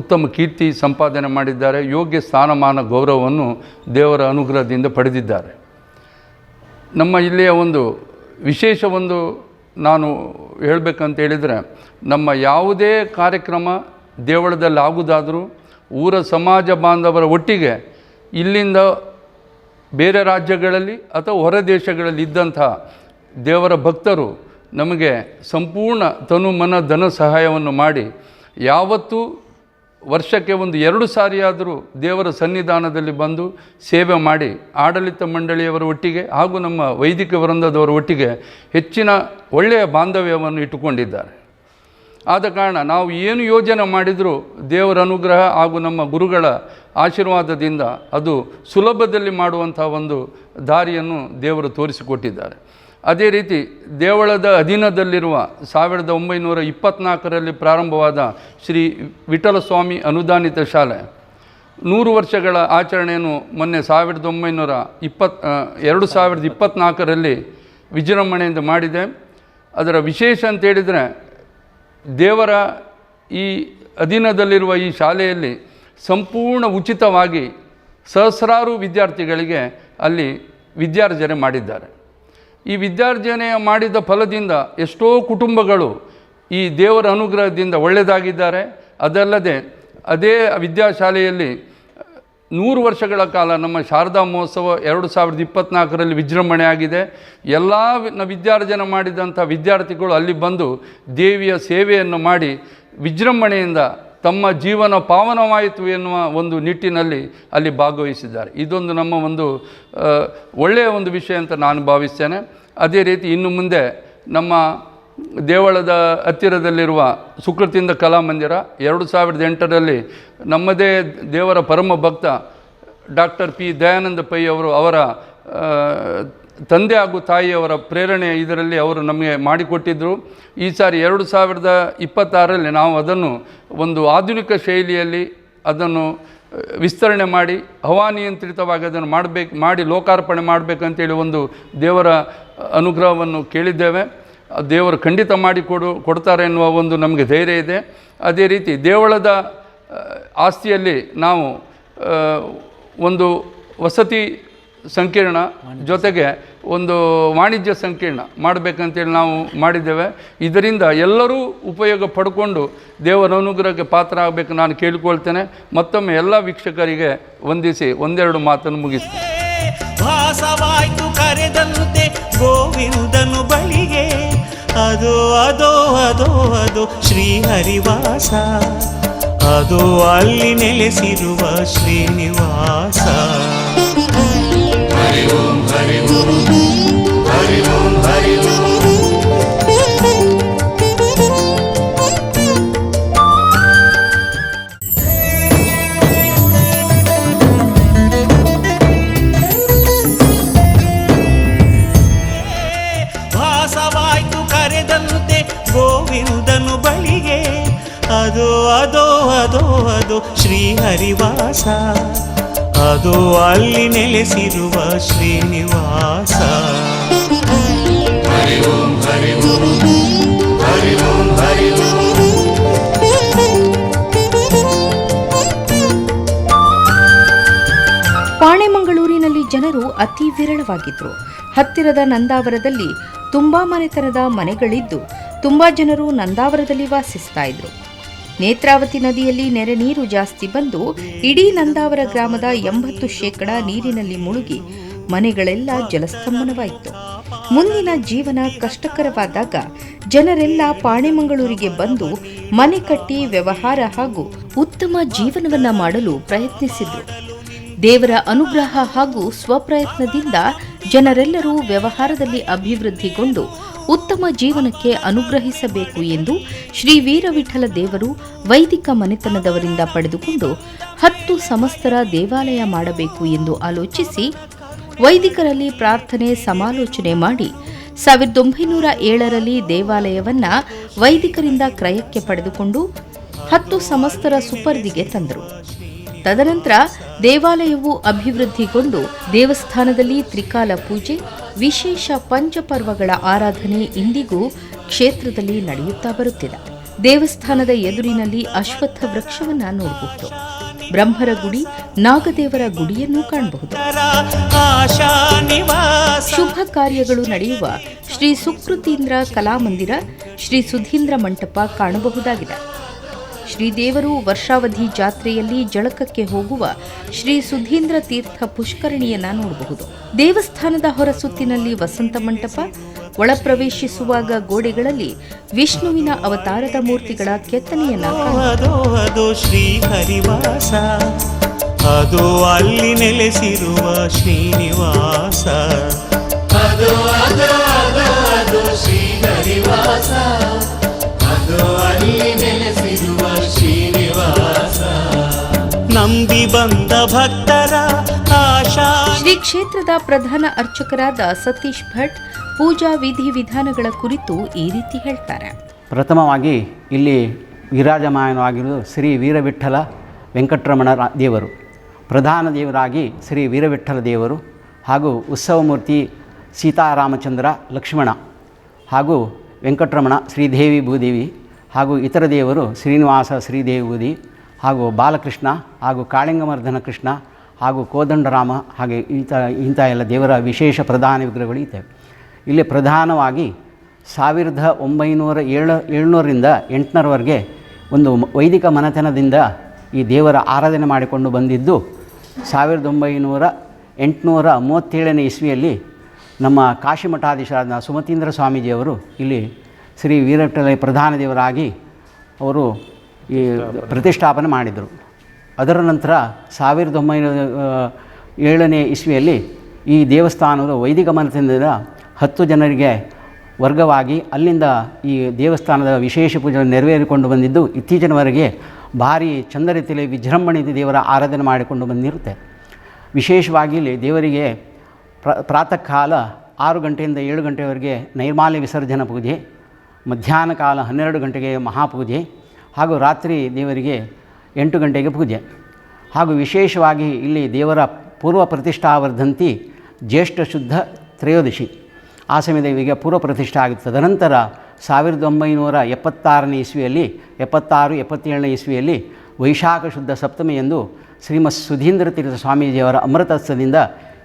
ಉತ್ತಮ ಕೀರ್ತಿ ಸಂಪಾದನೆ ಮಾಡಿದ್ದಾರೆ. ಯೋಗ್ಯ ಸ್ಥಾನಮಾನ ಗೌರವವನ್ನು ದೇವರ ಅನುಗ್ರಹದಿಂದ ಪಡೆದಿದ್ದಾರೆ. ನಮ್ಮ ಇಲ್ಲಿಯ ಒಂದು ವಿಶೇಷ ಒಂದು ನಾನು ಹೇಳಬೇಕಂತ ಹೇಳಿದರೆ, ನಮ್ಮ ಯಾವುದೇ ಕಾರ್ಯಕ್ರಮ ದೇವಳದಲ್ಲಿ ಆಗುವುದಾದರೂ ಊರ ಸಮಾಜ ಬಾಂಧವರ ಒಟ್ಟಿಗೆ ಇಲ್ಲಿಂದ ಬೇರೆ ರಾಜ್ಯಗಳಲ್ಲಿ ಅಥವಾ ಹೊರ ದೇಶಗಳಲ್ಲಿ ಇದ್ದಂಥ ದೇವರ ಭಕ್ತರು ನಮಗೆ ಸಂಪೂರ್ಣ ತನು ಮನ ಧನ ಸಹಾಯವನ್ನು ಮಾಡಿ ಯಾವತ್ತೂ ವರ್ಷಕ್ಕೆ ಒಂದು 2 ಸಾರಿಯಾದರೂ ದೇವರ ಸನ್ನಿಧಾನದಲ್ಲಿ ಬಂದು ಸೇವೆ ಮಾಡಿ ಆಡಳಿತ ಮಂಡಳಿಯವರ ಒಟ್ಟಿಗೆ ಹಾಗೂ ನಮ್ಮ ವೈದಿಕ ವೃಂದದವರ ಒಟ್ಟಿಗೆ ಹೆಚ್ಚಿನ ಒಳ್ಳೆಯ ಬಾಂಧವ್ಯವನ್ನು ಇಟ್ಟುಕೊಂಡಿದ್ದಾರೆ. ಆದ ಕಾರಣ ನಾವು ಏನು ಯೋಜನೆ ಮಾಡಿದರೂ ದೇವರ ಅನುಗ್ರಹ ಹಾಗೂ ನಮ್ಮ ಗುರುಗಳ ಆಶೀರ್ವಾದದಿಂದ ಅದು ಸುಲಭದಲ್ಲಿ ಮಾಡುವಂಥ ಒಂದು ದಾರಿಯನ್ನು ದೇವರು ತೋರಿಸಿಕೊಟ್ಟಿದ್ದಾರೆ. ಅದೇ ರೀತಿ ದೇವಳದ ಅಧೀನದಲ್ಲಿರುವ 1924ರಲ್ಲಿ ಪ್ರಾರಂಭವಾದ ಶ್ರೀ ವಿಠಲ ಸ್ವಾಮಿ ಅನುದಾನಿತ ಶಾಲೆ 100 ವರ್ಷಗಳ ಆಚರಣೆಯನ್ನು ಮೊನ್ನೆ 2024ರಲ್ಲಿ ವಿಜೃಂಭಣೆಯಿಂದ ಮಾಡಿದೆ. ಅದರ ವಿಶೇಷ ಅಂತೇಳಿದರೆ, ದೇವರ ಈ ಅಧೀನದಲ್ಲಿರುವ ಈ ಶಾಲೆಯಲ್ಲಿ ಸಂಪೂರ್ಣ ಉಚಿತವಾಗಿ ಸಹಸ್ರಾರು ವಿದ್ಯಾರ್ಥಿಗಳಿಗೆ ಅಲ್ಲಿ ವಿದ್ಯಾರ್ಜನೆ ಮಾಡಿದ್ದಾರೆ. ಈ ವಿದ್ಯಾರ್ಜನೆಯ ಮಾಡಿದ ಫಲದಿಂದ ಎಷ್ಟೋ ಕುಟುಂಬಗಳು ಈ ದೇವರ ಅನುಗ್ರಹದಿಂದ ಒಳ್ಳೆಯದಾಗಿದ್ದಾರೆ. ಅದಲ್ಲದೆ ಅದೇ ವಿದ್ಯಾಶಾಲೆಯಲ್ಲಿ 100 ವರ್ಷಗಳ ಕಾಲ ನಮ್ಮ ಶಾರದಾ ಮಹೋತ್ಸವ 2024ರಲ್ಲಿ ವಿಜೃಂಭಣೆ ಆಗಿದೆ. ಎಲ್ಲ ವಿದ್ಯಾರ್ಜನೆ ಮಾಡಿದಂಥ ವಿದ್ಯಾರ್ಥಿಗಳು ಅಲ್ಲಿ ಬಂದು ದೇವಿಯ ಸೇವೆಯನ್ನು ಮಾಡಿ ವಿಜೃಂಭಣೆಯಿಂದ ತಮ್ಮ ಜೀವನ ಪಾವನವಾಯಿತು ಎನ್ನುವ ಒಂದು ನಿಟ್ಟಿನಲ್ಲಿ ಅಲ್ಲಿ ಭಾಗವಹಿಸಿದ್ದಾರೆ. ಇದೊಂದು ನಮ್ಮ ಒಂದು ಒಳ್ಳೆಯ ಒಂದು ವಿಷಯ ಅಂತ ನಾನು ಭಾವಿಸ್ತೇನೆ. ಅದೇ ರೀತಿ ಇನ್ನು ಮುಂದೆ ನಮ್ಮ ದೇವಳದ ಹತ್ತಿರದಲ್ಲಿರುವ ಸುಕೃತಿಂದ ಕಲಾಮಂದಿರ 2008ರಲ್ಲಿ ನಮ್ಮದೇ ದೇವರ ಪರಮ ಭಕ್ತ ಡಾಕ್ಟರ್ ಪಿ ದಯಾನಂದ ಪೈ ಅವರು ಅವರ ತಂದೆ ಹಾಗೂ ತಾಯಿಯವರ ಪ್ರೇರಣೆ ಇದರಲ್ಲಿ ಅವರು ನಮಗೆ ಮಾಡಿಕೊಟ್ಟಿದ್ದರು. ಈ ಸಾರಿ 2026ರಲ್ಲಿ ನಾವು ಅದನ್ನು ಒಂದು ಆಧುನಿಕ ಶೈಲಿಯಲ್ಲಿ ಅದನ್ನು ವಿಸ್ತರಣೆ ಮಾಡಿ ಹವಾನಿಯಂತ್ರಿತವಾಗಿ ಅದನ್ನು ಮಾಡಿ ಲೋಕಾರ್ಪಣೆ ಮಾಡಬೇಕಂತೇಳಿ ಒಂದು ದೇವರ ಅನುಗ್ರಹವನ್ನು ಕೇಳಿದ್ದೇವೆ. ದೇವರು ಖಂಡಿತ ಕೊಡ್ತಾರೆ ಎನ್ನುವ ಒಂದು ನಮಗೆ ಧೈರ್ಯ ಇದೆ. ಅದೇ ರೀತಿ ದೇವಳದ ಆಸ್ತಿಯಲ್ಲಿ ನಾವು ಒಂದು ವಸತಿ ಸಂಕೀರ್ಣ ಜೊತೆಗೆ ಒಂದು ವಾಣಿಜ್ಯ ಸಂಕೀರ್ಣ ಮಾಡಬೇಕಂತೇಳಿ ನಾವು ಮಾಡಿದ್ದೇವೆ. ಇದರಿಂದ ಎಲ್ಲರೂ ಉಪಯೋಗ ಪಡ್ಕೊಂಡು ದೇವರ ಅನುಗ್ರಹಕ್ಕೆ ಪಾತ್ರ ಆಗಬೇಕು ನಾನು ಕೇಳಿಕೊಳ್ತೇನೆ. ಮತ್ತೊಮ್ಮೆ ಎಲ್ಲ ವೀಕ್ಷಕರಿಗೆ ವಂದಿಸಿ ಒಂದೆರಡು ಮಾತನ್ನು ಮುಗಿಸ್ತೇನೆ. ಭಾಸವಾಯ್ತು ಕರೆದಂತೆ ಗೋವಿಂದನು ಬಳಿಗೆ, ಅದೋ ಅದೋ ಅದೋ ಅದೋ ಶ್ರೀಹರಿವಾಸ, ಅದು ಅಲ್ಲಿ ನೆಲೆಸಿರುವ ಶ್ರೀನಿವಾಸ. ಹರಿ ಓಂ ಹರಿ ಓಂ ಹರಿ ಓಂ ಹರಿ ಓಂ. ಭಾಸವಾಯ್ತು ಕರೆದಂತೆ ಗೋವಿಂದನು ಬಳಿಗೆ, ಅದೋ ಅದೋ ಅದೋ ಅದೋ ಶ್ರೀಹರಿವಾಸ, ಅದು ಅಲ್ಲಿ ನೆಲೆಸಿರುವ ಶ್ರೀನಿವಾಸ. ಹರಿ ಓಂ ಹರಿ ಓಂ ಹರಿ ಓಂ ಹರಿ ಓಂ. ಪಾಣೆಮಂಗಳೂರಿನಲ್ಲಿ ಜನರು ಅತಿ ವಿರಳವಾಗಿದ್ರು. ಹತ್ತಿರದ ನಂದಾವರದಲ್ಲಿ ತುಂಬಾ ಮನೆತನದ ಮನೆಗಳಿದ್ದು ತುಂಬಾ ಜನರು ನಂದಾವರದಲ್ಲಿ ವಾಸಿಸ್ತಾ ಇದ್ರು. ನೇತ್ರಾವತಿ ನದಿಯಲ್ಲಿ ನೆರೆ ನೀರು ಜಾಸ್ತಿ ಬಂದು ಇಡೀ ನಂದಾವರ ಗ್ರಾಮದ 80% ನೀರಿನಲ್ಲಿ ಮುಳುಗಿ ಮನೆಗಳೆಲ್ಲ ಜಲಸ್ತಂಭನವಾಯಿತು. ಮುಂದಿನ ಜೀವನ ಕಷ್ಟಕರವಾದಾಗ ಜನರೆಲ್ಲ ಪಾಣೆಮಂಗಳೂರಿಗೆ ಬಂದು ಮನೆ ಕಟ್ಟಿ ವ್ಯವಹಾರ ಹಾಗೂ ಉತ್ತಮ ಜೀವನವನ್ನ ಮಾಡಲು ಪ್ರಯತ್ನಿಸಿದ್ರು. ದೇವರ ಅನುಗ್ರಹ ಹಾಗೂ ಸ್ವಪ್ರಯತ್ನದಿಂದ ಜನರೆಲ್ಲರೂ ವ್ಯವಹಾರದಲ್ಲಿ ಅಭಿವೃದ್ಧಿಗೊಂಡು ಉತ್ತಮ ಜೀವನಕ್ಕೆ ಅನುಗ್ರಹಿಸಬೇಕು ಎಂದು ಶ್ರೀ ವೀರವಿಠಲ ದೇವರು ವೈದಿಕ ಮನೆತನದವರಿಂದ ಪಡೆದುಕೊಂಡು 10 ಸಮಸ್ತರ ದೇವಾಲಯ ಮಾಡಬೇಕು ಎಂದು ಆಲೋಚಿಸಿ ವೈದಿಕರಲ್ಲಿ ಪ್ರಾರ್ಥನೆ ಸಮಾಲೋಚನೆ ಮಾಡಿ 1907ರಲ್ಲಿ ದೇವಾಲಯವನ್ನ ವೈದಿಕರಿಂದ ಕ್ರಯಕ್ಕೆ ಪಡೆದುಕೊಂಡು 10 ಸಮಸ್ತರ ಸುಪರ್ದಿಗೆ ತಂದರು. ತದನಂತರ ದೇವಾಲಯವು ಅಭಿವೃದ್ಧಿಗೊಂಡು ದೇವಸ್ಥಾನದಲ್ಲಿ ತ್ರಿಕಾಲ ಪೂಜೆ, ವಿಶೇಷ ಪಂಚಪರ್ವಗಳ ಆರಾಧನೆ ಇಂದಿಗೂ ಕ್ಷೇತ್ರದಲ್ಲಿ ನಡೆಯುತ್ತಾ ಬರುತ್ತಿದೆ. ದೇವಸ್ಥಾನದ ಎದುರಿನಲ್ಲಿ ಅಶ್ವತ್ಥ ವೃಕ್ಷವನ್ನ ನೋಡಬಹುದು. ಬ್ರಹ್ಮರ ಗುಡಿ, ನಾಗದೇವರ ಗುಡಿಯನ್ನು ಕಾಣಬಹುದು. ಶುಭ ಕಾರ್ಯಗಳು ನಡೆಯುವ ಶ್ರೀ ಸುಕೃತೀಂದ್ರ ಕಲಾಮಂದಿರ, ಶ್ರೀ ಸುಧೀಂದ್ರ ಮಂಟಪ ಕಾಣಬಹುದಾಗಿದೆ. ಶ್ರೀದೇವರು ವರ್ಷಾವಧಿ ಜಾತ್ರೆಯಲ್ಲಿ ಜಳಕಕ್ಕೆ ಹೋಗುವ ಶ್ರೀ ಸುಧೀಂದ್ರ ತೀರ್ಥ ಪುಷ್ಕರಣಿಯನ್ನ ನೋಡಬಹುದು. ದೇವಸ್ಥಾನದ ಹೊರಸುತ್ತಿನಲ್ಲಿ ವಸಂತ ಮಂಟಪ, ಒಳಪ್ರವೇಶಿಸುವಾಗ ಗೋಡೆಗಳಲ್ಲಿ ವಿಷ್ಣುವಿನ ಅವತಾರದ ಮೂರ್ತಿಗಳ ಕೆತ್ತನೆಯನ್ನ ಅದು ಶ್ರೀ ಹರಿವಾಸ, ಅದು ಅಲ್ಲಿ ನೆಲೆಸಿರುವ ಶ್ರೀನಿವಾಸ. ಅದು ಅದು ಅದು ಅದು ಶ್ರೀ ಹರಿವಾಸ, ಅದು ಅಲ್ಲಿ ನೆಲೆಸಿರುವ ಶ್ರೀನಿವಾಸ. ನಂಬಿ ಬಂದ ಭಕ್ತರ ಆಶಾ. ಶ್ರೀ ಕ್ಷೇತ್ರದ ಪ್ರಧಾನ ಅರ್ಚಕರಾದ ಸತೀಶ್ ಭಟ್ ಪೂಜಾ ವಿಧಿವಿಧಾನಗಳ ಕುರಿತು ಈ ರೀತಿ ಹೇಳ್ತಾರೆ. ಪ್ರಥಮವಾಗಿ ಇಲ್ಲಿ ವಿರಾಜಮಾನವಾಗಿರುವುದು ಶ್ರೀ ವೀರವಿಠಲ ವೆಂಕಟರಮಣ ದೇವರು. ಪ್ರಧಾನ ದೇವರಾಗಿ ಶ್ರೀ ವೀರವಿಠಲ ದೇವರು ಹಾಗೂ ಉತ್ಸವ ಮೂರ್ತಿ ಸೀತಾರಾಮಚಂದ್ರ ಲಕ್ಷ್ಮಣ ಹಾಗೂ ವೆಂಕಟರಮಣ ಶ್ರೀದೇವಿ ಭೂದೇವಿ ಹಾಗೂ ಇತರ ದೇವರು ಶ್ರೀನಿವಾಸ ಶ್ರೀದೇವಿ ಭೂದೇವಿ ಹಾಗೂ ಬಾಲಕೃಷ್ಣ ಹಾಗೂ ಕಾಳಿಂಗಮರ್ಧನ ಕೃಷ್ಣ ಹಾಗೂ ಕೋದಂಡರಾಮ ಹಾಗೆ ಇಂಥ ಎಲ್ಲ ದೇವರ ವಿಶೇಷ ಪ್ರಧಾನ ವಿಗ್ರಹಗಳು ಇದ್ದಾವೆ. ಇಲ್ಲಿ ಪ್ರಧಾನವಾಗಿ 1907ರಿಂದ 8ರವರೆಗೆ ಒಂದು ವೈದಿಕ ಮನೆತನದಿಂದ ಈ ದೇವರ ಆರಾಧನೆ ಮಾಡಿಕೊಂಡು ಬಂದಿದ್ದು 1937ನೇ ಇಸ್ವಿಯಲ್ಲಿ ನಮ್ಮ ಕಾಶಿ ಮಠಾಧೀಶರಾದ ಸುಮತೀಂದ್ರ ಸ್ವಾಮೀಜಿಯವರು ಇಲ್ಲಿ ಶ್ರೀ ವೀರವಿಠಲ ಪ್ರಧಾನ ದೇವರಾಗಿ ಅವರು ಈ ಪ್ರತಿಷ್ಠಾಪನೆ ಮಾಡಿದರು. ಅದರ ನಂತರ 1907ನೇ ಇಸ್ವಿಯಲ್ಲಿ ಈ ದೇವಸ್ಥಾನದ ವೈದಿಕ ಮನೆತನದಿಂದ 10 ಜನರಿಗೆ ವರ್ಗವಾಗಿ ಅಲ್ಲಿಂದ ಈ ದೇವಸ್ಥಾನದ ವಿಶೇಷ ಪೂಜೆ ನೆರವೇರಿಕೊಂಡು ಬಂದಿದ್ದು ಇತ್ತೀಚಿನವರೆಗೆ ಭಾರಿ ಚಂದ ರೀತಿಯಲ್ಲಿ ವಿಜೃಂಭಣೆಯಿಂದ ದೇವರ ಆರಾಧನೆ ಮಾಡಿಕೊಂಡು ಬಂದಿರುತ್ತೆ. ವಿಶೇಷವಾಗಿ ಇಲ್ಲಿ ದೇವರಿಗೆ ಪ್ರಾತಃ ಕಾಲ 6 ಗಂಟೆಯಿಂದ 7 ಗಂಟೆವರೆಗೆ ನೈರ್ಮಾಲ್ಯ ವಿಸರ್ಜನಾ ಪೂಜೆ, ಮಧ್ಯಾಹ್ನ ಕಾಲ 12 ಗಂಟೆಗೆ ಮಹಾಪೂಜೆ ಹಾಗೂ ರಾತ್ರಿ ದೇವರಿಗೆ 8 ಗಂಟೆಗೆ ಪೂಜೆ. ಹಾಗೂ ವಿಶೇಷವಾಗಿ ಇಲ್ಲಿ ದೇವರ ಪೂರ್ವ ಪ್ರತಿಷ್ಠಾವರ್ಧಂತಿ ಜ್ಯೇಷ್ಠ ಶುದ್ಧ ತ್ರಯೋದಶಿ ಆ ಸಮಯದಲ್ಲಿ ಪೂರ್ವ ಪ್ರತಿಷ್ಠೆ ಆಗುತ್ತೆ. ತದನಂತರ 1976ನೇ ಇಸ್ವಿಯಲ್ಲಿ 76-77ನೇ ಇಸ್ವಿಯಲ್ಲಿ ವೈಶಾಖ ಶುದ್ಧ ಸಪ್ತಮಿ ಎಂದು ಶ್ರೀಮತ್ ಸುಧೀಂದ್ರ ತೀರ್ಥ ಸ್ವಾಮೀಜಿಯವರ ಅಮೃತಸ್ಥದಿಂದ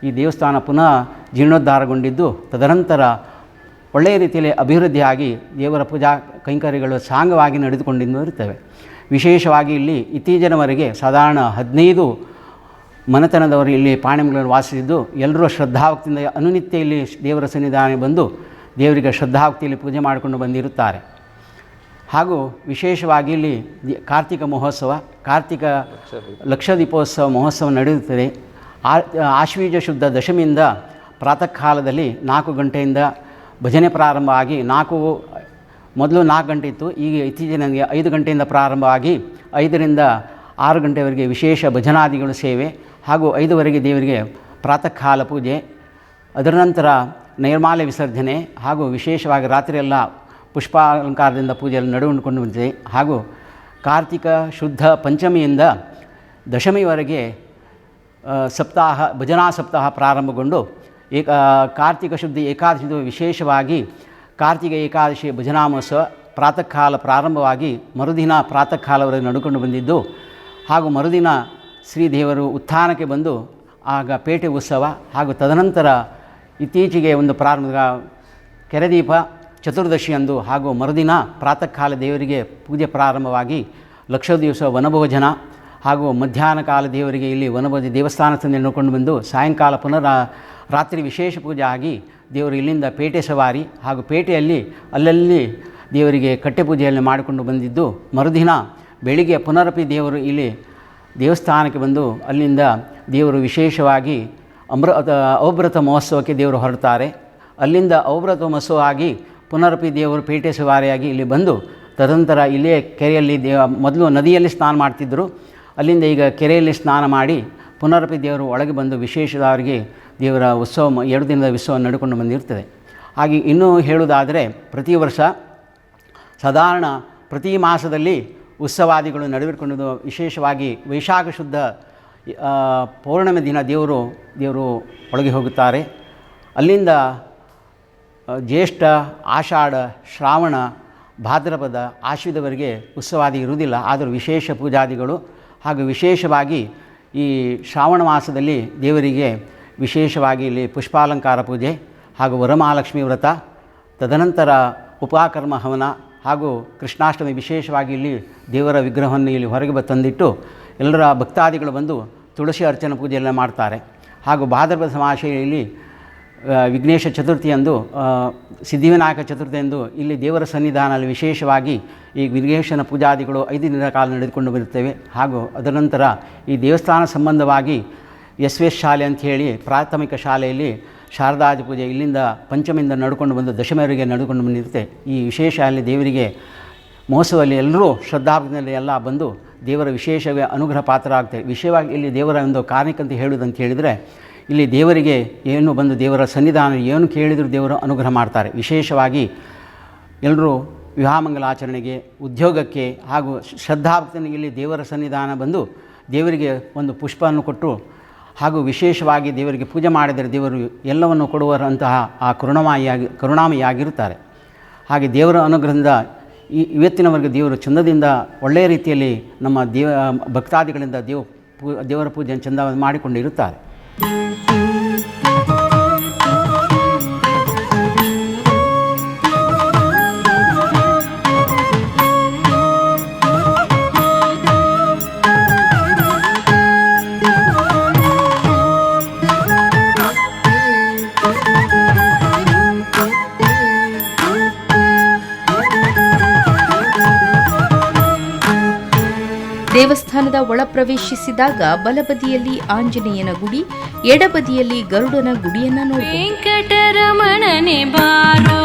ಈ ದೇವಸ್ಥಾನ ಪುನಃ ಜೀರ್ಣೋದ್ಧಾರಗೊಂಡಿದ್ದು ತದನಂತರ ಒಳ್ಳೆಯ ರೀತಿಯಲ್ಲಿ ಅಭಿವೃದ್ಧಿಯಾಗಿ ದೇವರ ಪೂಜಾ ಕೈಂಕರ್ಯಗಳು ಸಾಂಗವಾಗಿ ನಡೆದುಕೊಂಡಿದ್ದು ಇರ್ತವೆ. ವಿಶೇಷವಾಗಿ ಇಲ್ಲಿ ಇತ್ತೀಚಿನವರೆಗೆ ಸಾಧಾರಣ 15 ಮನೆತನದವರು ಇಲ್ಲಿ ಪಾಣಿಮಂಗಳೂರು ವಾಸಿಸಿದ್ದು ಎಲ್ಲರೂ ಶ್ರದ್ಧಾಭಕ್ತಿಯಿಂದ ಅನುನಿತ್ಯ ಇಲ್ಲಿ ದೇವರ ಸನ್ನಿಧಾನ ಬಂದು ದೇವರಿಗೆ ಶ್ರದ್ಧಾಭಕ್ತಿಯಲ್ಲಿ ಪೂಜೆ ಮಾಡಿಕೊಂಡು ಬಂದಿರುತ್ತಾರೆ. ಹಾಗೂ ವಿಶೇಷವಾಗಿ ಇಲ್ಲಿ ಕಾರ್ತಿಕ ಮಹೋತ್ಸವ, ಕಾರ್ತಿಕ ಲಕ್ಷ ದೀಪೋತ್ಸವ ಮಹೋತ್ಸವ ನಡೆಯುತ್ತದೆ. ಆಶ್ವೀಜ ಶುದ್ಧ ದಶಮಿಯಿಂದ ಪ್ರಾತಃ ಕಾಲದಲ್ಲಿ 4 ಗಂಟೆಯಿಂದ ಭಜನೆ ಪ್ರಾರಂಭ ಆಗಿ ಮೊದಲು 4 ಗಂಟೆ ಇತ್ತು, ಈಗ ಇತ್ತೀಚಿನ 5 ಗಂಟೆಯಿಂದ ಪ್ರಾರಂಭವಾಗಿ 5ರಿಂದ 6 ಗಂಟೆವರೆಗೆ ವಿಶೇಷ ಭಜನಾದಿಗಳು ಸೇವೆ ಹಾಗೂ 5ವರೆಗೆ ದೇವರಿಗೆ ಪ್ರಾತಃ ಕಾಲ ಪೂಜೆ. ಅದರ ನಂತರ ನೈರ್ಮಾಲ್ಯ ವಿಸರ್ಜನೆ ಹಾಗೂ ವಿಶೇಷವಾಗಿ ರಾತ್ರಿಯೆಲ್ಲ ಪುಷ್ಪಾಲಂಕಾರದಿಂದ ಪೂಜೆಯಲ್ಲಿ ನಡೆದುಕೊಂಡು ಬಂದಿದೆ. ಹಾಗೂ ಕಾರ್ತಿಕ ಶುದ್ಧ ಪಂಚಮಿಯಿಂದ ದಶಮಿವರೆಗೆ ಸಪ್ತಾಹ ಭಜನಾ ಸಪ್ತಾಹ ಪ್ರಾರಂಭಗೊಂಡು ಕಾರ್ತಿಕ ಶುದ್ಧ ಏಕಾದಶಿ ವಿಶೇಷವಾಗಿ ಕಾರ್ತಿಕ ಏಕಾದಶಿ ಭಜನಾ ಮಹೋತ್ಸವ ಪ್ರಾತಃ ಕಾಲ ಪ್ರಾರಂಭವಾಗಿ ಮರುದಿನ ಪ್ರಾತಃ ಕಾಲವರೆಗೆ ನಡ್ಕೊಂಡು ಬಂದಿದ್ದು. ಹಾಗೂ ಮರುದಿನ ಶ್ರೀದೇವರು ಉತ್ಥಾನಕ್ಕೆ ಬಂದು ಆಗ ಪೇಟೆ ಉತ್ಸವ ಹಾಗೂ ತದನಂತರ ಇತ್ತೀಚೆಗೆ ಒಂದು ಪ್ರಾರಂಭ ಕೆರೆದೀಪ ಚತುರ್ದಶಿಯಂದು ಹಾಗೂ ಮರುದಿನ ಪ್ರಾತಃ ಕಾಲ ದೇವರಿಗೆ ಪೂಜೆ ಪ್ರಾರಂಭವಾಗಿ ಲಕ್ಷ ದಿವಸ ವನಭೋಜನ ಹಾಗೂ ಮಧ್ಯಾಹ್ನ ಕಾಲ ದೇವರಿಗೆ ಇಲ್ಲಿ ವನಭೋಜನ ದೇವಸ್ಥಾನದಿಂದ ನಡೆದುಕೊಂಡು ಬಂದು ಸಾಯಂಕಾಲ ರಾತ್ರಿ ವಿಶೇಷ ಪೂಜೆ ಆಗಿ ದೇವರು ಇಲ್ಲಿಂದ ಪೇಟೆ ಸವಾರಿ ಹಾಗೂ ಪೇಟೆಯಲ್ಲಿ ಅಲ್ಲಲ್ಲಿ ದೇವರಿಗೆ ಕಟ್ಟೆ ಪೂಜೆಯಲ್ಲಿ ಮಾಡಿಕೊಂಡು ಬಂದಿದ್ದು. ಮರುದಿನ ಬೆಳಿಗ್ಗೆ ಪುನರಪಿ ದೇವರು ಇಲ್ಲಿ ದೇವಸ್ಥಾನಕ್ಕೆ ಬಂದು ಅಲ್ಲಿಂದ ದೇವರು ವಿಶೇಷವಾಗಿ ಅವಭೃತ ಮಹೋತ್ಸವಕ್ಕೆ ದೇವರು ಹೊರಡ್ತಾರೆ. ಅಲ್ಲಿಂದ ಅವಭೃತ ಮಹೋತ್ಸವ ಆಗಿ ಪುನರಪಿ ದೇವರು ಪೇಟೆ ಸವಾರಿಯಾಗಿ ಇಲ್ಲಿ ಬಂದು ತದನಂತರ ಇಲ್ಲೇ ಕೆರೆಯಲ್ಲಿ ಮೊದಲು ನದಿಯಲ್ಲಿ ಸ್ನಾನ ಮಾಡ್ತಿದ್ದರು, ಅಲ್ಲಿಂದ ಈಗ ಕೆರೆಯಲ್ಲಿ ಸ್ನಾನ ಮಾಡಿ ಪುನರಪಿ ದೇವರು ಒಳಗೆ ಬಂದು ವಿಶೇಷದವರಿಗೆ ದೇವರ ಉತ್ಸವ 2 ದಿನದ ಉತ್ಸವ ನಡೆದುಕೊಂಡು ಬಂದಿರ್ತದೆ. ಹಾಗೆ ಇನ್ನೂ ಹೇಳುವುದಾದರೆ ಪ್ರತಿ ವರ್ಷ ಸಾಧಾರಣ ಪ್ರತಿ ಮಾಸದಲ್ಲಿ ಉತ್ಸವಾದಿಗಳು ನಡೆದುಕೊಂಡು ವಿಶೇಷವಾಗಿ ವೈಶಾಖ ಶುದ್ಧ ಪೌರ್ಣಮಿ ದಿನ ದೇವರು ಒಳಗೆ ಹೋಗುತ್ತಾರೆ. ಅಲ್ಲಿಂದ ಜ್ಯೇಷ್ಠ, ಆಷಾಢ, ಶ್ರಾವಣ ಭಾದ್ರಪದ ಆಶ್ವಿದವರೆಗೆ ಉತ್ಸವಾದಿ ಇರುವುದಿಲ್ಲ. ಆದರೂ ವಿಶೇಷ ಪೂಜಾದಿಗಳು ಹಾಗೂ ವಿಶೇಷವಾಗಿ ಈ ಶ್ರಾವಣ ಮಾಸದಲ್ಲಿ ದೇವರಿಗೆ ವಿಶೇಷವಾಗಿ ಇಲ್ಲಿ ಪುಷ್ಪಾಲಂಕಾರ ಪೂಜೆ ಹಾಗೂ ವರಮಹಾಲಕ್ಷ್ಮಿ ವ್ರತ, ತದನಂತರ ಉಪಕರ್ಮ ಹವನ ಹಾಗೂ ಕೃಷ್ಣಾಷ್ಟಮಿ ವಿಶೇಷವಾಗಿ ಇಲ್ಲಿ ದೇವರ ವಿಗ್ರಹವನ್ನು ಇಲ್ಲಿ ಹೊರಗೆ ತಂದಿಟ್ಟು ಎಲ್ಲರ ಭಕ್ತಾದಿಗಳು ಬಂದು ತುಳಸಿ ಅರ್ಚನ ಪೂಜೆಯನ್ನು ಮಾಡ್ತಾರೆ. ಹಾಗೂ ಭಾದ್ರಪದ ಸಮಾಶಯಲ್ಲಿ ವಿಘ್ನೇಶ ಚತುರ್ಥಿಯಂದು ಸಿದ್ಧಿವಿನಾಯಕ ಚತುರ್ಥಿಯಂದು ಇಲ್ಲಿ ದೇವರ ಸನ್ನಿಧಾನದಲ್ಲಿ ವಿಶೇಷವಾಗಿ ಈ ವಿಘ್ನೇಶನ ಪೂಜಾದಿಗಳು 5 ದಿನಗಳ ಕಾಲ ನಡೆದುಕೊಂಡು ಬರುತ್ತವೆ. ಹಾಗೂ ಅದರ ನಂತರ ಈ ದೇವಸ್ಥಾನ ಸಂಬಂಧವಾಗಿ ಎಸ್ ಶಾಲೆ ಅಂಥೇಳಿ ಪ್ರಾಥಮಿಕ ಶಾಲೆಯಲ್ಲಿ ಶಾರದಾಜ ಪೂಜೆ ಇಲ್ಲಿಂದ ಪಂಚಮಿಯಿಂದ ನಡ್ಕೊಂಡು ಬಂದು ದಶಮಿವರೆಗೆ ನಡ್ಕೊಂಡು ಬಂದಿರುತ್ತೆ. ಈ ವಿಶೇಷ ಅಲ್ಲಿ ದೇವರಿಗೆ ಮಹೋತ್ಸವದಲ್ಲಿ ಎಲ್ಲರೂ ಶ್ರದ್ಧಾಭಕ್ತಿಯಲ್ಲಿ ಎಲ್ಲ ಬಂದು ದೇವರ ವಿಶೇಷ ಅನುಗ್ರಹ ಪಾತ್ರ ಆಗ್ತದೆ. ವಿಶೇಷವಾಗಿ ಇಲ್ಲಿ ದೇವರ ಒಂದು ಕಾರಣಕ್ಕಂತ ಹೇಳುವುದಂತ ಹೇಳಿದರೆ, ಇಲ್ಲಿ ದೇವರಿಗೆ ಏನು ಬಂದು ದೇವರ ಸನ್ನಿಧಾನ ಏನು ಕೇಳಿದರೂ ದೇವರು ಅನುಗ್ರಹ ಮಾಡ್ತಾರೆ. ವಿಶೇಷವಾಗಿ ಎಲ್ಲರೂ ವಿವಾಹ ಮಂಗಲಾಚರಣೆಗೆ, ಉದ್ಯೋಗಕ್ಕೆ ಹಾಗೂ ಶ್ರದ್ಧಾಭಕ್ತಿಗೆ ಇಲ್ಲಿ ದೇವರ ಸನ್ನಿಧಾನ ಬಂದು ದೇವರಿಗೆ ಒಂದು ಪುಷ್ಪವನ್ನು ಕೊಟ್ಟು ಹಾಗೂ ವಿಶೇಷವಾಗಿ ದೇವರಿಗೆ ಪೂಜೆ ಮಾಡಿದರೆ ದೇವರು ಎಲ್ಲವನ್ನು ಕೊಡುವಂತಹ ಆ ಕರುಣಾಮಯಿಯಾಗಿರುತ್ತಾರೆ. ಹಾಗೆ ದೇವರ ಅನುಗ್ರಹದಿಂದ ಇವತ್ತಿನವರೆಗೆ ದೇವರು ಚಂದದಿಂದ ಒಳ್ಳೆಯ ರೀತಿಯಲ್ಲಿ ನಮ್ಮ ಭಕ್ತಾದಿಗಳಿಂದ ದೇವರ ಪೂಜೆಯನ್ನು ಚಂದ ಮಾಡಿಕೊಂಡಿರುತ್ತಾರೆ. ದೇವಸ್ಥಾನದ ಒಳ ಪ್ರವೇಶಿಸಿದಾಗ ಬಲಬದಿಯಲ್ಲಿ ಆಂಜನೇಯನ ಗುಡಿ, ಎಡಬದಿಯಲ್ಲಿ ಗರುಡನ ಗುಡಿಯನ್ನ ನೋಡಿ ವೆಂಕಟರಮಣನೆ ಬಾರೋ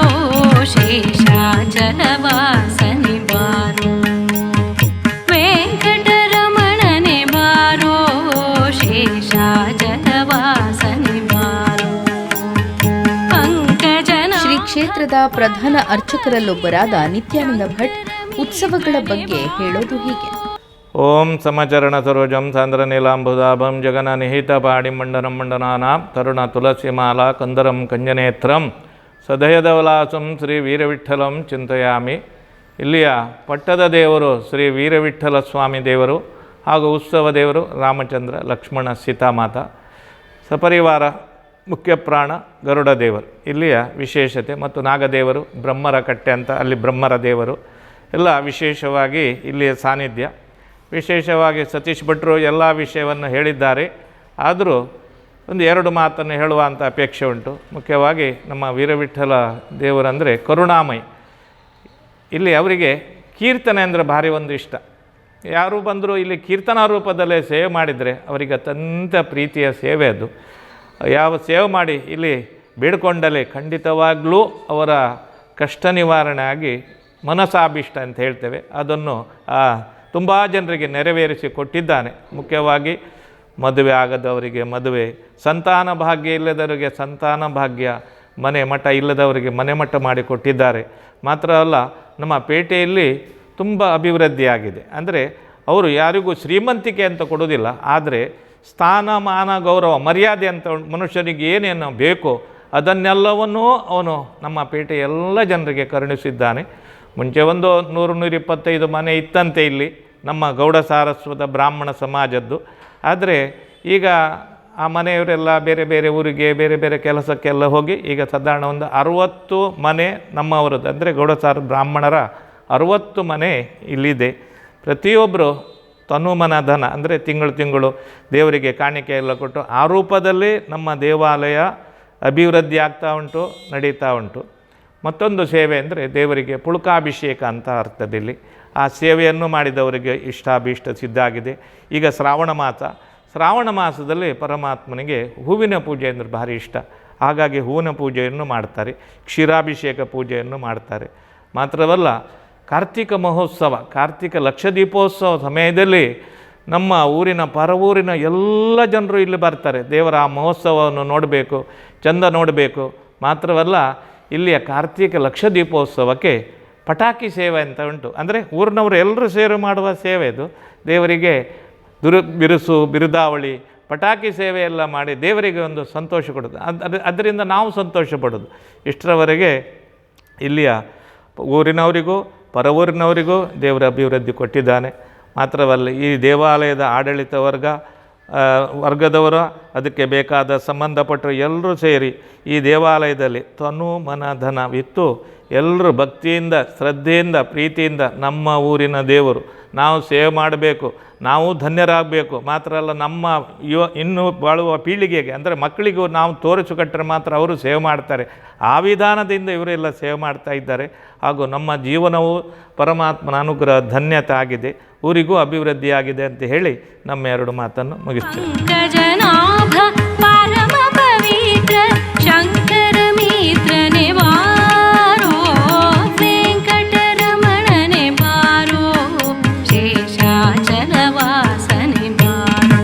ಶೇಷಾಚಲವಾಸನೆ ಬಾರೋ, ವೆಂಕಟರಮಣನೆ ಬಾರೋ ಶೇಷಾಚಲವಾಸನೆ ಬಾರೋ. ಪಂಕಜನ ಶ್ರೀ ಕ್ಷೇತ್ರದ ಪ್ರಧಾನ ಅರ್ಚಕರಲ್ಲೊಬ್ಬರಾದ ನಿತ್ಯಾನಂದ ಭಟ್ ಉತ್ಸವಗಳ ಬಗ್ಗೆ ಹೇಳೋದು ಹೀಗೆ. ಓಂ ಸಮಚರಣ ಸರೋಜಂ ಸಾಂದ್ರ ನೀಲಾಂಬುದಾಭಂ ಜಗನ ನಿಹಿತ ಪಾಡಿಂ ಮಂಡನಂ ಮಂಡನಾನಾಂ ತರುಣ ತುಳಸಿಮಾಲಾ ಕಂದರಂ ಕಂಜನೇತ್ರಂ ಸದಯದವಲಾಸಂ ಶ್ರೀ ವೀರವಿಠ್ಠಲಂ ಚಿಂತೆಯಾಮಿ. ಇಲ್ಲಿಯ ಪಟ್ಟದ ದೇವರು ಶ್ರೀ ವೀರವಿಠ್ಠಲ ಸ್ವಾಮಿ ದೇವರು ಹಾಗೂ ಉತ್ಸವ ದೇವರು ರಾಮಚಂದ್ರ ಲಕ್ಷ್ಮಣ ಸೀತಾಮಾತ, ಸಪರಿವಾರ ಮುಖ್ಯ ಪ್ರಾಣ ಗರುಡ ದೇವರು ಇಲ್ಲಿಯ ವಿಶೇಷತೆ. ಮತ್ತು ನಾಗದೇವರು ಬ್ರಹ್ಮರ ಕಟ್ಟೆ ಅಂತ ಅಲ್ಲಿ ಬ್ರಹ್ಮರ ದೇವರು ಎಲ್ಲ ವಿಶೇಷವಾಗಿ ಇಲ್ಲಿಯ ಸಾನ್ನಿಧ್ಯ. ವಿಶೇಷವಾಗಿ ಸತೀಶ್ ಭಟ್ರು ಎಲ್ಲ ವಿಷಯವನ್ನು ಹೇಳಿದ್ದಾರೆ. ಆದರೂ ಒಂದು 2 ಮಾತನ್ನು ಹೇಳುವಂಥ ಅಪೇಕ್ಷೆ ಉಂಟು. ಮುಖ್ಯವಾಗಿ ನಮ್ಮ ವೀರವಿಠ್ಠಲ ದೇವರಂದರೆ ಕರುಣಾಮಯಿ. ಇಲ್ಲಿ ಅವರಿಗೆ ಕೀರ್ತನೆ ಅಂದರೆ ಭಾರಿ ಒಂದು ಇಷ್ಟ. ಯಾರು ಬಂದರೂ ಇಲ್ಲಿ ಕೀರ್ತನಾ ರೂಪದಲ್ಲೇ ಸೇವೆ ಮಾಡಿದರೆ ಅವರಿಗೆ ಅತ್ಯಂತ ಪ್ರೀತಿಯ ಸೇವೆ ಅದು. ಯಾವ ಸೇವೆ ಮಾಡಿ ಇಲ್ಲಿ ಬೇಡಿಕೊಂಡಲೇ ಖಂಡಿತವಾಗಲೂ ಅವರ ಕಷ್ಟ ನಿವಾರಣೆ ಆಗಿ ಮನಸಾಭಿಷ್ಟ ಅಂತ ಹೇಳ್ತೇವೆ, ಅದನ್ನು ತುಂಬ ಜನರಿಗೆ ನೆರವೇರಿಸಿ ಕೊಟ್ಟಿದ್ದಾನೆ. ಮುಖ್ಯವಾಗಿ ಮದುವೆ ಆಗದವರಿಗೆ ಮದುವೆ, ಸಂತಾನ ಭಾಗ್ಯ ಇಲ್ಲದವರಿಗೆ ಸಂತಾನ ಭಾಗ್ಯ, ಮನೆ ಮಠ ಇಲ್ಲದವರಿಗೆ ಮನೆ ಮಠ ಮಾಡಿಕೊಟ್ಟಿದ್ದಾರೆ. ಮಾತ್ರ ಅಲ್ಲ, ನಮ್ಮ ಪೇಟೆಯಲ್ಲಿ ತುಂಬ ಅಭಿವೃದ್ಧಿಯಾಗಿದೆ. ಅಂದರೆ ಅವರು ಯಾರಿಗೂ ಶ್ರೀಮಂತಿಕೆ ಅಂತ ಕೊಡೋದಿಲ್ಲ, ಆದರೆ ಸ್ಥಾನಮಾನ ಗೌರವ ಮರ್ಯಾದೆ ಅಂತ ಮನುಷ್ಯನಿಗೆ ಏನೇನು ಬೇಕೋ ಅದನ್ನೆಲ್ಲವನ್ನೂ ಅವನು ನಮ್ಮ ಪೇಟೆ ಎಲ್ಲ ಜನರಿಗೆ ಕರುಣಿಸಿದ್ದಾನೆ. ಮುಂಚೆ ಒಂದು 100-125 ಮನೆ ಇತ್ತಂತೆ ಇಲ್ಲಿ ನಮ್ಮ ಗೌಡ ಸಾರಸ್ವತ ಬ್ರಾಹ್ಮಣ ಸಮಾಜದ್ದು. ಆದರೆ ಈಗ ಆ ಮನೆಯವರೆಲ್ಲ ಬೇರೆ ಬೇರೆ ಊರಿಗೆ ಬೇರೆ ಬೇರೆ ಕೆಲಸಕ್ಕೆಲ್ಲ ಹೋಗಿ ಈಗ ಸಾಧಾರಣ ಒಂದು 60 ಮನೆ ನಮ್ಮವರದ್ದು, ಅಂದರೆ ಗೌಡಸಾರ ಬ್ರಾಹ್ಮಣರ 60 ಮನೆ ಇಲ್ಲಿದೆ. ಪ್ರತಿಯೊಬ್ಬರು ತನುಮನ ಧನ ಅಂದರೆ ತಿಂಗಳು ದೇವರಿಗೆ ಕಾಣಿಕೆ ಎಲ್ಲ ಕೊಟ್ಟು ಆ ರೂಪದಲ್ಲಿ ನಮ್ಮ ದೇವಾಲಯ ಅಭಿವೃದ್ಧಿ ಆಗ್ತಾ ಉಂಟು, ನಡೀತಾ ಉಂಟು. ಮತ್ತೊಂದು ಸೇವೆ ಅಂದರೆ ದೇವರಿಗೆ ಪುಳಕಾಭಿಷೇಕ ಅಂತ ಅರ್ಥದಲ್ಲಿ ಆ ಸೇವೆಯನ್ನು ಮಾಡಿದವರಿಗೆ ಇಷ್ಟಾಭೀಷ್ಟ ಸಿದ್ಧ ಆಗಿದೆ. ಈಗ ಶ್ರಾವಣ ಮಾಸದಲ್ಲಿ ಪರಮಾತ್ಮನಿಗೆ ಹೂವಿನ ಪೂಜೆ ಅಂದರೆ ಭಾರಿ ಇಷ್ಟ. ಹಾಗಾಗಿ ಹೂವಿನ ಪೂಜೆಯನ್ನು ಮಾಡ್ತಾರೆ, ಕ್ಷೀರಾಭಿಷೇಕ ಪೂಜೆಯನ್ನು ಮಾಡ್ತಾರೆ. ಮಾತ್ರವಲ್ಲ, ಕಾರ್ತಿಕ ಮಹೋತ್ಸವ, ಕಾರ್ತಿಕ ಲಕ್ಷದೀಪೋತ್ಸವ ಸಮಯದಲ್ಲಿ ನಮ್ಮ ಊರಿನ ಪರವೂರಿನ ಎಲ್ಲ ಜನರು ಇಲ್ಲಿ ಬರ್ತಾರೆ. ದೇವರ ಆ ಮಹೋತ್ಸವವನ್ನು ನೋಡಬೇಕು, ಚಂದ ನೋಡಬೇಕು. ಮಾತ್ರವಲ್ಲ, ಇಲ್ಲಿಯ ಕಾರ್ತಿಕ ಲಕ್ಷದೀಪೋತ್ಸವಕ್ಕೆ ಪಟಾಕಿ ಸೇವೆ ಅಂತ ಉಂಟು. ಅಂದರೆ ಊರಿನವರು ಎಲ್ಲರೂ ಸೇವೆ ಮಾಡುವ ಸೇವೆ ಇದು. ದೇವರಿಗೆ ಬಿರುದಾವಳಿ ಪಟಾಕಿ ಸೇವೆ ಎಲ್ಲ ಮಾಡಿ ದೇವರಿಗೆ ಒಂದು ಸಂತೋಷ ಕೊಡೋದು. ಅದರಿಂದ ನಾವು ಸಂತೋಷ ಪಡೋದು. ಇಷ್ಟರವರೆಗೆ ಇಲ್ಲಿಯ ಊರಿನವರಿಗೂ ಪರವೂರಿನವರಿಗೂ ದೇವರ ಅಭಿವೃದ್ಧಿ ಕೊಟ್ಟಿದ್ದಾನೆ. ಮಾತ್ರವಲ್ಲ, ಈ ದೇವಾಲಯದ ಆಡಳಿತ ವರ್ಗದವರು, ಅದಕ್ಕೆ ಬೇಕಾದ ಸಂಬಂಧಪಟ್ಟರು ಎಲ್ಲರೂ ಸೇರಿ ಈ ದೇವಾಲಯದಲ್ಲಿ ತನು ಮನ ಧನವಿತ್ತು ಎಲ್ಲರೂ ಭಕ್ತಿಯಿಂದ, ಶ್ರದ್ಧೆಯಿಂದ, ಪ್ರೀತಿಯಿಂದ ನಮ್ಮ ಊರಿನ ದೇವರು ನಾವು ಸೇವೆ ಮಾಡಬೇಕು, ನಾವು ಧನ್ಯರಾಗಬೇಕು. ಮಾತ್ರ ಅಲ್ಲ, ನಮ್ಮ ಇನ್ನು ಬಾಳುವ ಪೀಳಿಗೆಗೆ ಅಂದರೆ ಮಕ್ಕಳಿಗೂ ನಾವು ತೋರಿಸಿಕೊಟ್ಟರೆ ಮಾತ್ರ ಅವರು ಸೇವೆ ಮಾಡ್ತಾರೆ. ಆ ವಿಧಾನದಿಂದ ಇವರೆಲ್ಲ ಸೇವೆ ಮಾಡ್ತಾ ಇದ್ದಾರೆ. ಹಾಗೂ ನಮ್ಮ ಜೀವನವು ಪರಮಾತ್ಮನ ಅನುಗ್ರಹ ಧನ್ಯತೆ ಆಗಿದೆ, ಊರಿಗೂ ಅಭಿವೃದ್ಧಿಯಾಗಿದೆ ಅಂತ ಹೇಳಿ ನಮ್ಮ 2 ಮಾತನ್ನು ಮುಗಿಸ್ತೇವೆ. ಗಜನಾಭ ಪರಮ ಪವಿತ್ರ ಶಂಕರ ಮಿತ್ರನೆ ಬಾರೋ, ವೆಂಕಟರಮಣನೆ ಬಾರೋ, ಶೇಷಾಚಲ ವಾಸನೆ ಬಾರೋ.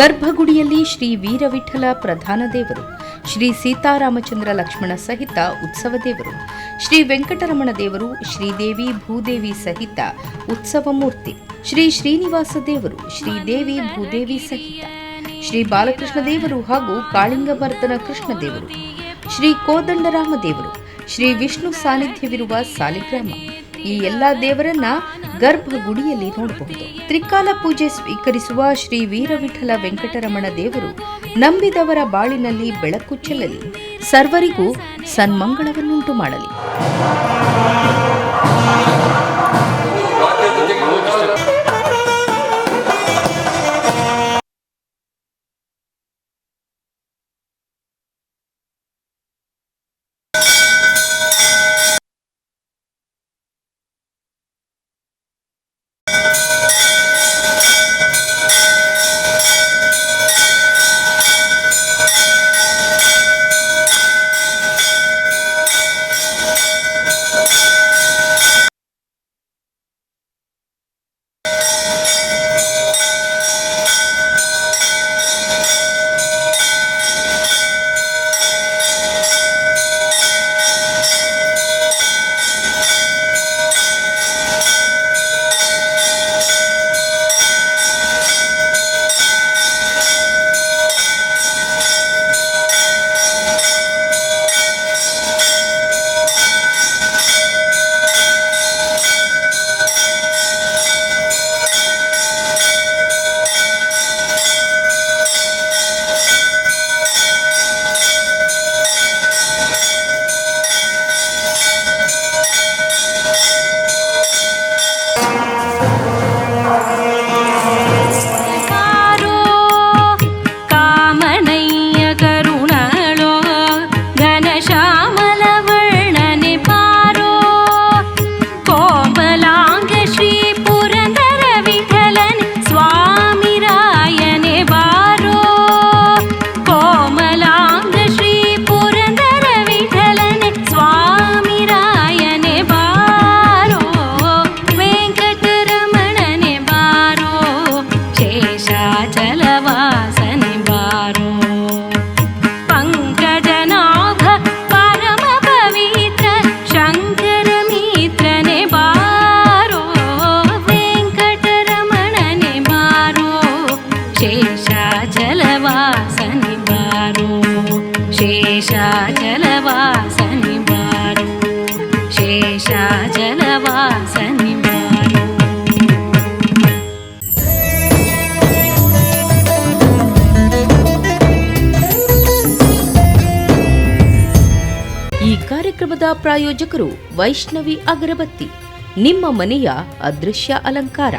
ಗರ್ಭಗುಡಿಯಲ್ಲಿ ಶ್ರೀ ವೀರವಿಠಲ ಪ್ರಧಾನ ದೇವರು, ಶ್ರೀ ಸೀತಾರಾಮಚಂದ್ರ ಲಕ್ಷ್ಮಣ ಸಹಿತ ಉತ್ಸವ ದೇವರು, ಶ್ರೀ ವೆಂಕಟರಮಣ ದೇವರು, ಶ್ರೀದೇವಿ ಭೂದೇವಿ ಸಹಿತ ಉತ್ಸವ ಮೂರ್ತಿ, ಶ್ರೀ ಶ್ರೀನಿವಾಸ ದೇವರು, ಶ್ರೀದೇವಿ ಭೂದೇವಿ ಸಹಿತ, ಶ್ರೀ ಬಾಲಕೃಷ್ಣ ದೇವರು ಹಾಗೂ ಕಾಳಿಂಗಮರ್ದನ ಕೃಷ್ಣ ದೇವರು, ಶ್ರೀ ಕೋದಂಡರಾಮ ದೇವರು, ಶ್ರೀ ವಿಷ್ಣು ಸಾನ್ನಿಧ್ಯವಿರುವ ಸಾಲಿಗ್ರಾಮ. ಈ ಎಲ್ಲ ದೇವರನ್ನ ಗರ್ಭಗುಡಿಯಲ್ಲಿ ನೋಡಬಹುದು. ತ್ರಿಕಾಲ ಪೂಜೆ ಸ್ವೀಕರಿಸುವ ಶ್ರೀ ವೀರವಿಠಲ ವೆಂಕಟರಮಣ ದೇವರು ನಂಬಿದವರ ಬಾಳಿನಲ್ಲಿ ಬೆಳಕು ಚೆಲ್ಲಲಿ, ಸರ್ವರಿಗೂ ಸನ್ಮಂಗಳವನ್ನುಂಟು ಮಾಡಲಿ. ಶೇಷಾಚಲವಾಸನಿ ಬಾರೋ, ಶೇಷಾಚಲವಾಸನಿ ಬಾರೋ. ಈ ಕಾರ್ಯಕ್ರಮದ ಪ್ರಾಯೋಜಕರು ವೈಷ್ಣವಿ ಅಗರಬತ್ತಿ, ನಿಮ್ಮ ಮನೆಯ ಅದೃಶ್ಯ ಅಲಂಕಾರ.